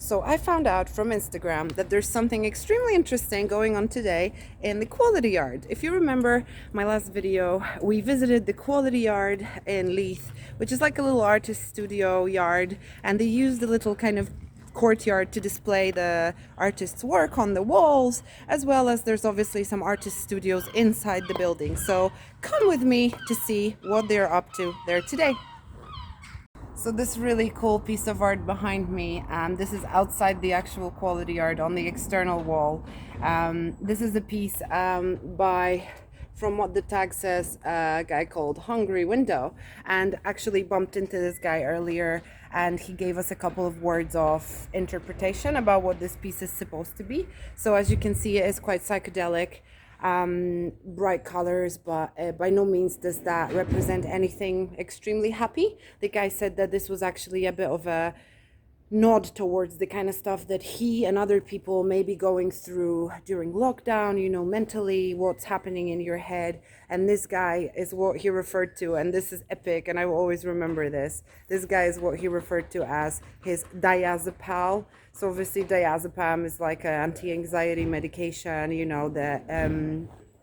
So I found out from Instagram that there's something extremely interesting going on today in the Quality Yard. If you remember my last video, we visited the Quality Yard in Leith, which is like a little artist studio yard, and they used a little kind of courtyard to display the artist's work on the walls, as well as there's obviously some artist studios inside the building. So come with me to see what they're up to there today. So this really cool piece of art behind me, this is outside the actual Quality Yard on the external wall. This is a piece by, from what the tag says, a guy called Hungry Window, and actually bumped into this guy earlier, and he gave us a couple of words of interpretation about what this piece is supposed to be. So as you can see, it is quite psychedelic. Bright colors, but by no means does that represent anything extremely happy. The guy said that this was actually a bit of a nod towards the kind of stuff that he and other people may be going through during lockdown, you know, mentally, what's happening in your head. And this guy is what he referred to, and this is epic, and I will always remember this. This guy is what he referred to as his diazepam. So obviously diazepam is like an anti-anxiety medication, you know, that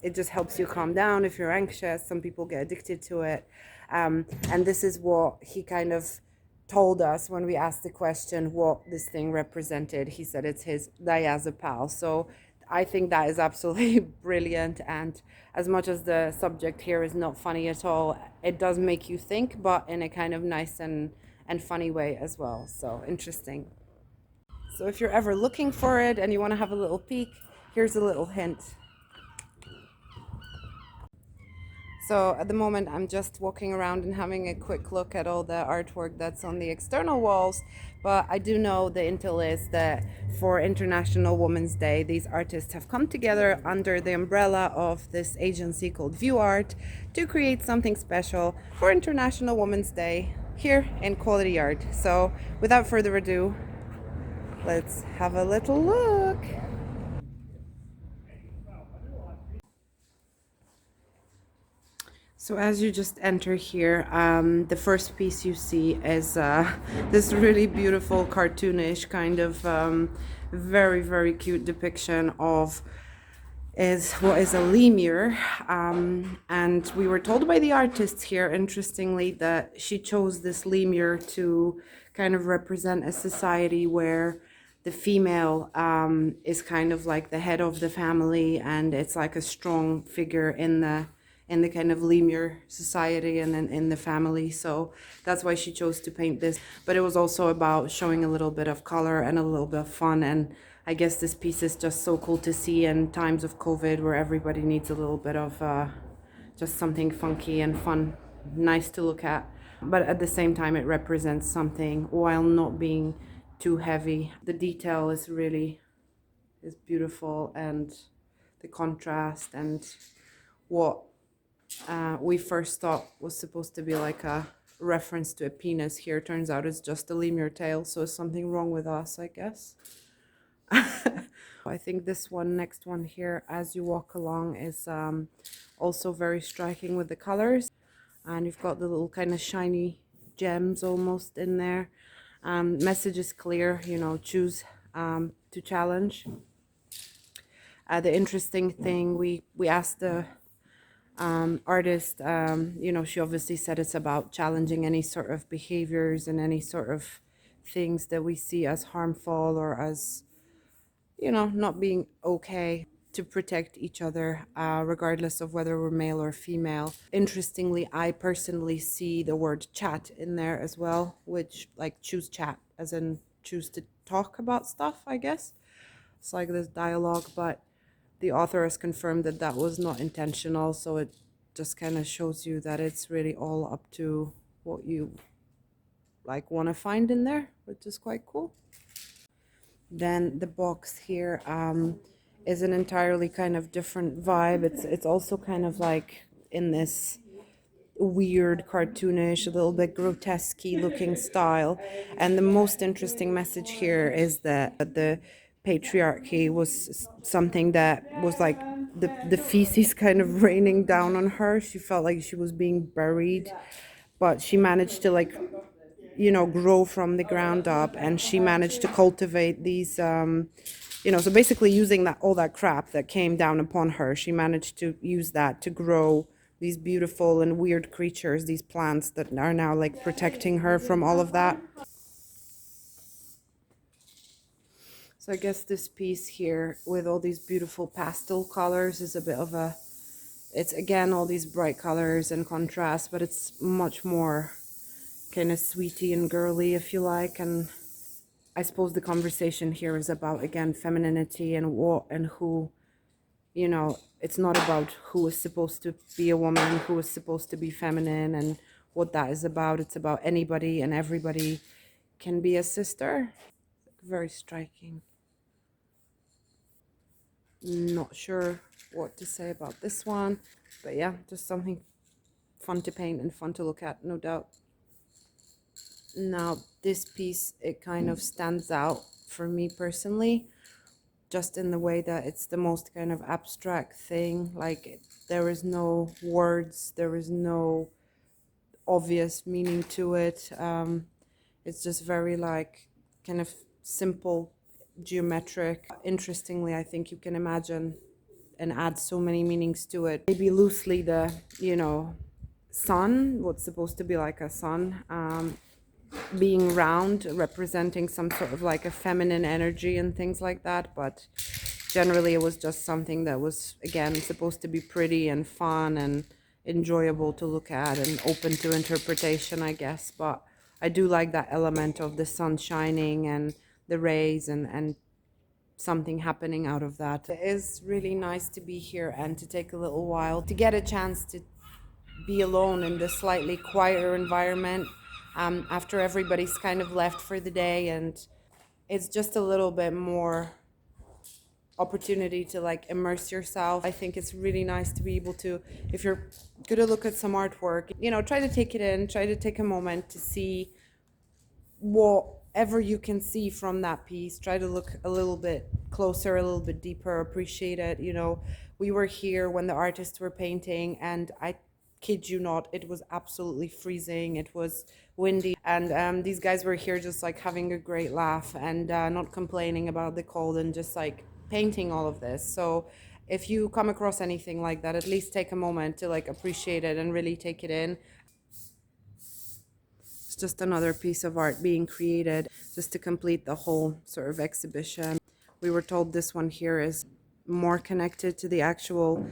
it just helps you calm down if you're anxious. Some people get addicted to it. And this is what he kind of told us when we asked the question what this thing represented. He said it's his diazepam. So I think that is absolutely brilliant, and as much as the subject here is not funny at all, it does make you think, but in a kind of nice and funny way as well. So interesting. So if you're ever looking for it and you want to have a little peek, here's a little hint. So at the moment, I'm just walking around and having a quick look at all the artwork that's on the external walls. But I do know the intel is that for International Women's Day, these artists have come together under the umbrella of this agency called View Art to create something special for International Women's Day here in Quality Yard. So without further ado, let's have a little look. So as you just enter here, the first piece you see is this really beautiful cartoonish kind of very, very cute depiction of what is a lemur. And we were told by the artists here, interestingly, that she chose this lemur to kind of represent a society where the female is kind of like the head of the family, and it's like a strong figure in the kind of lemur society and then in the family. So that's why she chose to paint this. But it was also about showing a little bit of color and a little bit of fun. And I guess this piece is just so cool to see in times of COVID, where everybody needs a little bit of just something funky and fun, nice to look at. But at the same time, it represents something while not being too heavy. The detail is beautiful, and the contrast and what we first thought was supposed to be like a reference to a penis here turns out it's just a lemur tail, so it's something wrong with us, I guess. I think this next one here, as you walk along, is also very striking with the colors, and you've got the little kind of shiny gems almost in there. Message is clear, you know, choose to challenge. The interesting thing, we asked the artist, you know, she obviously said it's about challenging any sort of behaviors and any sort of things that we see as harmful or as, you know, not being okay, to protect each other, regardless of whether we're male or female. Interestingly, I personally see the word chat in there as well, which, like, choose chat, as in choose to talk about stuff, I guess. It's like this dialogue, but the author has confirmed that that was not intentional, so it just kind of shows you that it's really all up to what you like want to find in there, which is quite cool. Then the box here is an entirely kind of different vibe. It's also kind of like in this weird, cartoonish, a little bit grotesque looking style. And the most interesting message here is that the patriarchy was something that was like the feces kind of raining down on her. She felt like she was being buried, but she managed to, like, you know, grow from the ground up, and she managed to cultivate these you know, so basically using that all that crap that came down upon her, she managed to use that to grow these beautiful and weird creatures, these plants that are now like protecting her from all of that. So I guess this piece here with all these beautiful pastel colors is a bit of a, it's again all these bright colors and contrast, but it's much more kind of sweetie and girly, if you like. And I suppose the conversation here is about, again, femininity and what and who, you know, it's not about who is supposed to be a woman, who is supposed to be feminine, and what that is about. It's about anybody and everybody can be a sister. Very striking. Not sure what to say about this one, but yeah, just something fun to paint and fun to look at, no doubt. Now this piece, it kind of stands out for me personally, just in the way that it's the most kind of abstract thing. Like there is no words, there is no obvious meaning to it. It's just very like kind of simple, geometric. Interestingly, I think you can imagine and add so many meanings to it. Maybe loosely the, you know, sun, what's supposed to be like a sun, being round, representing some sort of like a feminine energy and things like that. But generally it was just something that was, again, supposed to be pretty and fun and enjoyable to look at and open to interpretation, I guess. But I do like that element of the sun shining and the rays and something happening out of that. It is really nice to be here and to take a little while to get a chance to be alone in this slightly quieter environment after everybody's kind of left for the day, and it's just a little bit more opportunity to like immerse yourself. I think it's really nice to be able to, if you're gonna look at some artwork, you know, try to take it in, try to take a moment to see whatever you can see from that piece. Try to look a little bit closer, a little bit deeper, appreciate it. You know, we were here when the artists were painting, and I kid you not, it was absolutely freezing, it was windy, and these guys were here just like having a great laugh and not complaining about the cold and just like painting all of this. So if you come across anything like that, at least take a moment to like appreciate it and really take it in. It's just another piece of art being created just to complete the whole sort of exhibition. We were told this one here is more connected to the actual,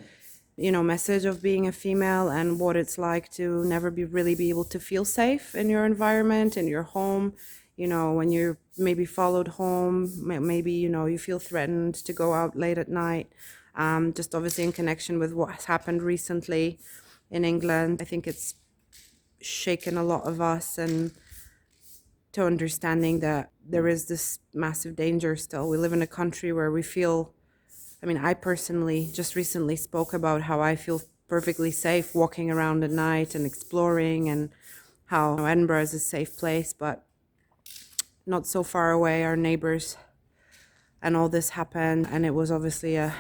you know, message of being a female and what it's like to never really be able to feel safe in your environment, in your home. You know, when you're maybe followed home, maybe, you know, you feel threatened to go out late at night. Just obviously in connection with what has happened recently in England. I think it's shaken a lot of us and to understanding that there is this massive danger still. We live in a country where we feel, I mean, I personally just recently spoke about how I feel perfectly safe walking around at night and exploring, and how Edinburgh is a safe place, but not so far away, our neighbors and all this happened, and it was obviously a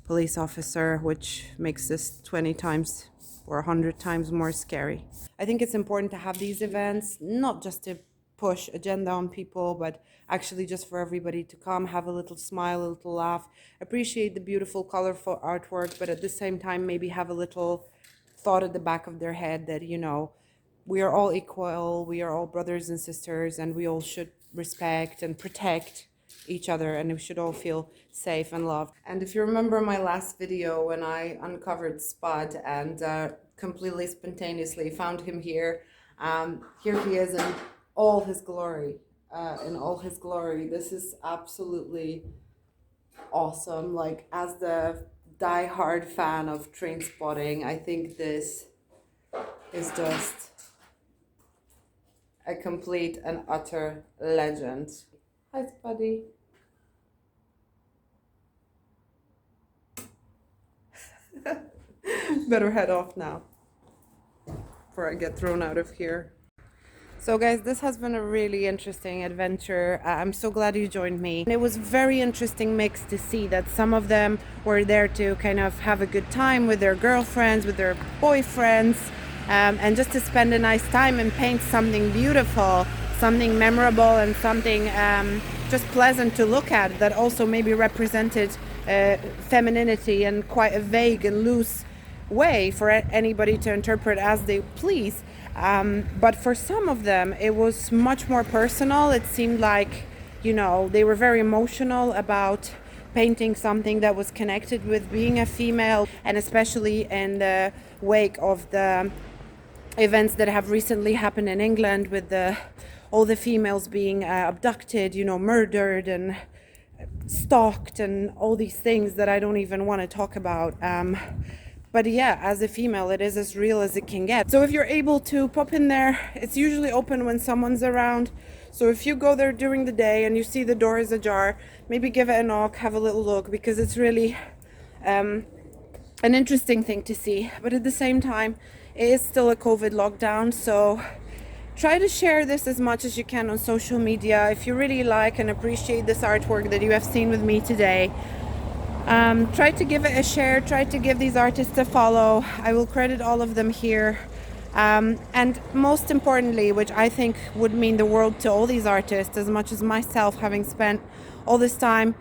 police officer, which makes this 20 times or 100 times more scary. I think it's important to have these events, not just to push agenda on people, but actually just for everybody to come, have a little smile, a little laugh, appreciate the beautiful, colorful artwork, but at the same time maybe have a little thought at the back of their head that, you know, we are all equal, we are all brothers and sisters, and we all should respect and protect each other, and we should all feel safe and loved. And if you remember my last video when I uncovered Spud and completely spontaneously found him here, here he is in all his glory. This is absolutely awesome. Like, as the die-hard fan of Train Spotting, I think this is just a complete and utter legend. Hi, Spuddy. Better head off now before I get thrown out of here. So guys, this has been a really interesting adventure. I'm so glad you joined me. And it was very interesting mix to see that some of them were there to kind of have a good time with their girlfriends, with their boyfriends, and just to spend a nice time and paint something beautiful, something memorable, and something just pleasant to look at, that also maybe represented femininity in quite a vague and loose way for anybody to interpret as they please. But for some of them it was much more personal. It seemed like, you know, they were very emotional about painting something that was connected with being a female, and especially in the wake of the events that have recently happened in England with all the females being abducted, you know, murdered and stalked and all these things that I don't even want to talk about. But yeah, as a female, it is as real as it can get. So if you're able to pop in there, it's usually open when someone's around. So if you go there during the day and you see the door is ajar, maybe give it a knock, have a little look, because it's really an interesting thing to see. But at the same time, it is still a COVID lockdown, so try to share this as much as you can on social media. If you really like and appreciate this artwork that you have seen with me today, try to give it a share, try to give these artists a follow. I will credit all of them here. And most importantly, which I think would mean the world to all these artists, as much as myself, having spent all this time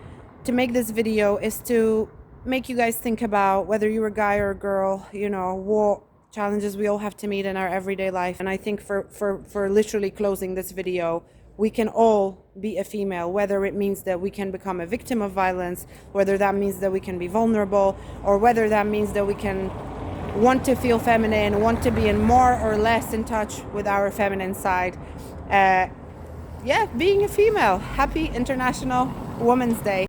to make this video, is to make you guys think about whether you're a guy or a girl, you know, what challenges we all have to meet in our everyday life. And I think for literally closing this video, we can all be a female, whether it means that we can become a victim of violence, whether that means that we can be vulnerable, or whether that means that we can want to feel feminine, want to be in more or less in touch with our feminine side. Yeah, being a female. Happy International Women's Day.